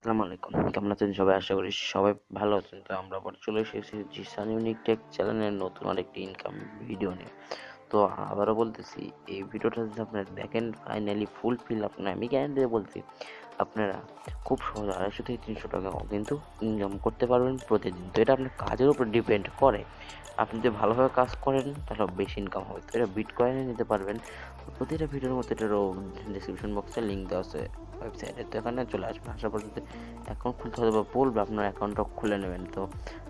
আসসালামু আলাইকুম, কেমন আছেন সবাই? আশা করি সবাই ভালো আছেন। তো আমরা আবার চলে এসেছি জিসান ইউনিক টেক চ্যানেলের নতুন আরেকটি ইনকাম ভিডিও নিয়ে। তো আবারও বলতেছি, এই ভিডিওটা যদি আপনারা দেখেন ফাইনালি ফুলফিল, আমি গ্যারান্টি দিয়ে বলছি আপনারা খুব সহজ 250 থেকে 300 টাকাও কিন্তু ইনকাম করতে পারবেন প্রতিদিন। তো এটা আপনার কাজের উপর ডিপেন্ড করে। আপনি যদি ভালোভাবে কাজ করেন তাহলে বেশি ইনকাম হবে। তো এটা বিটকয়েনে নিতে পারবেন। প্রতিটা ভিডিওর মধ্যে এটারও ডিসক্রিপশন বক্সে লিঙ্ক দেওয়া আছে ওয়েবসাইটে। তো এখানে চলে আসবেন, আসার পর যদি অ্যাকাউন্ট খুলতে হবে বলবে, আপনার অ্যাকাউন্টটা খুলে নেবেন। তো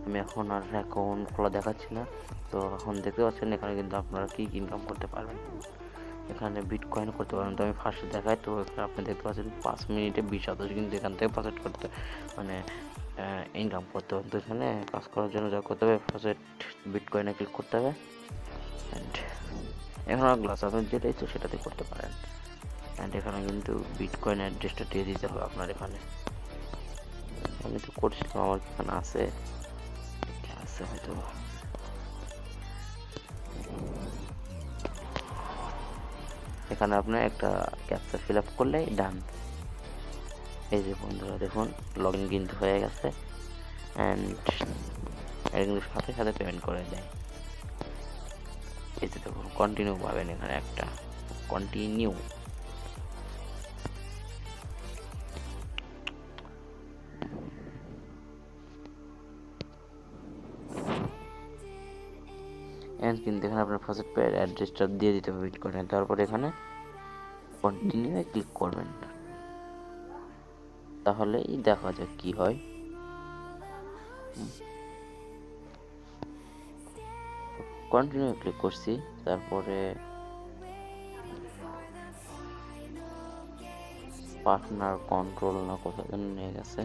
আমি এখন আর অ্যাকাউন্ট খোলা দেখাচ্ছি না। তো এখন দেখতে পাচ্ছেন এখানে কিন্তু আপনারা কি ইনকাম করতে পারবেন। এখানে বিটকয়েন করতে পারবেন। তো আমি ফার্স্টে দেখাই। তো এখানে আপনি দেখতে পাচ্ছেন 5 মিনিটে 20 কিন্তু এখান থেকে প্রজেক্ট করতে মানে ইনকাম করতে হবে। তো এখানে কাজ করার জন্য যা করতে হবে, ফার্স্ট বিটকয়েনে ক্লিক করতে হবে। অ্যান্ড এখন গ্লাস আপনি যেটা ইচ্ছে সেটাতে করতে পারেন। অ্যান্ড এখানে কিন্তু বিটকয়েন অ্যাড্রেসটা দিয়ে দিতে হবে আপনার। এখানে আমি তো করছিলাম, আমার এখানে আছে হয়তো। এখানে আপনার একটা ক্যাপচা ফিল আপ করলেই ডান। এই যে বন্ধুরা দেখুন, লগ ইন কিন্তু হয়ে গেছে। অ্যান্ড এটা কিন্তু সাথে সাথে পেমেন্ট করে দেয়। এই যে দেখুন কন্টিনিউ পাবেন, এখানে একটা কন্টিনিউ। এন্ড কিন্তু এখানে আপনার ফার্স্ট পেয়ার অ্যাড্রেসটা দিয়ে দিতে হবে বিটকয়েনে। তারপর এখানে কন্টিনিউ ক্লিক করবেন, তাহলেই দেখা যাক কি হয়। কন্টিনিউ ক্লিক করছি, তারপরে পার্টনার কন্ট্রোল না কোথাও যেন নিয়ে গেছে।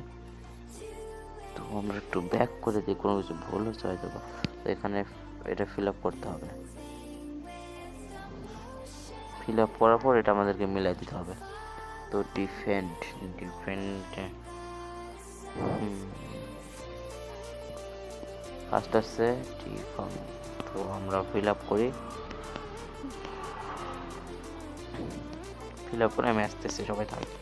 তো আমরা একটু ব্যাক করে দিই, কোনো কিছু ভুল হচ্ছে হয়তো। তো এখানে এটা ফিল আপ করতে হবে। ফিল আপ করার পর এটা আমাদেরকে মিলাই দিতে হবে। তো ডিফেন্ড ফার্স্ট আসছে ডিফার্ম। তো আমরা ফিল আপ করি, ফিল আপ করে আমি আসতেছি, সবাই থাকবে।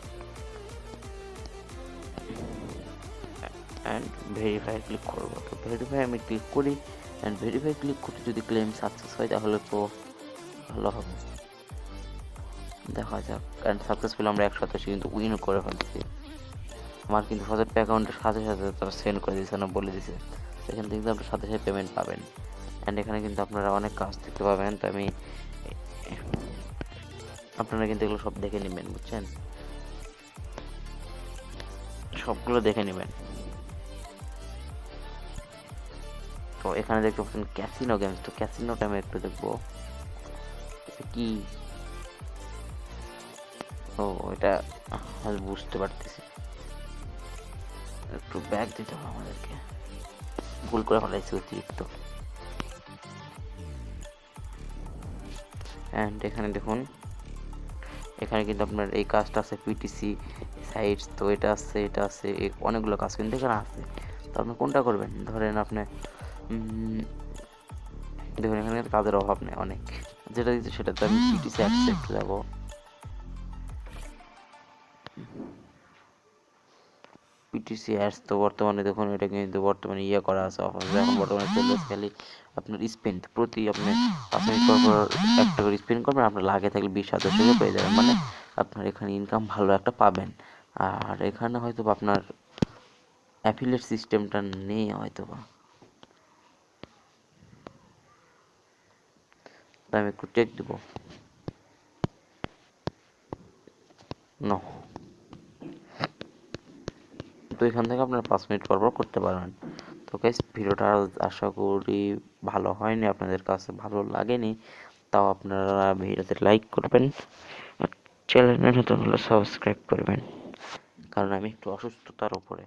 অ্যান্ড ভেরিফাই ক্লিক করবো। তো ভেরিফাই আমি ক্লিক করি। অ্যান্ড ভেরিফাই ক্লিক করতে যদি ক্লেম সাকসেস হয় তাহলে তো ভালো হবে, দেখা যাক। অ্যান্ড সাকসেসফুল আমরা একসাথে কিন্তু উইন করে ফেলছি। আমার কিন্তু ফার্স্ট অ্যাকাউন্টের সাথে সাথে তারা সেন্ড করে দিয়েছে, না বলে দিয়েছে। এখান থেকে কিন্তু আপনার সাথে সাথে পেমেন্ট পাবেন। অ্যান্ড এখানে কিন্তু আপনারা অনেক কাজ দেখতে পাবেন। তো আমি আপনারা কিন্তু এগুলো সব দেখে নেবেন, বুঝছেন? সবগুলো দেখে নেবেন। তো এখানে দেখতে পাচ্ছেন ক্যাসিনো গেমস। তো ক্যাসিনোটা আমি একটু দেখবো কি। ও এটা বুঝতে পারতেছি, একটু ব্যাক দিতে হবে আমাদেরকে, ভুল করে ফেলাইছি অতিরিক্ত। অ্যান্ড এখানে দেখুন, এখানে কিন্তু আপনার এই কাজটা আছে, পিটিসি সাইটস। তো এটা আছে অনেকগুলো কাজ কিন্তু এখানে আছে। তো আপনি কোনটা করবেন? ধরেন আপনি দেখুন এখানে কাজের অভাব নেই, অনেক যেটা দিচ্ছে সেটাতে আমি পিটিসি অ্যাকসেপ্ট যাবো। পিটিসি অ্যাডস তো বর্তমানে দেখুন, এটা কিন্তু বর্তমানে করা আছে অফার। এখন বর্তমানে চলে আসছে খালি আপনার স্পেন্ড প্রতি আপনি 5 মিনিট পর পর একটা করে স্পেন্ড করবেন, আপনার লাগে থাকলে 20,000 টাকা পেয়ে যাবেন। মানে আপনার এখানে ইনকাম ভালো একটা পাবেন। আর এখানে হয়তো আপনার অ্যাফিলিয়েট সিস্টেমটা নেই হয়তো বা, তাই আমি একটু চেক দেবো। নো, তো এখান থেকে আপনার 5 মিনিট পর পর করতে পারবেন। তো গাইস, ভিডিওটা আশা করি ভালো হয়নি, আপনাদের কাছে ভালো লাগেনি। তাও আপনারা ভিডিওতে লাইক করবেন, আর চ্যানেলে নতুন হলে সাবস্ক্রাইব করবেন, কারণ আমি একটু অসুস্থতার উপরে।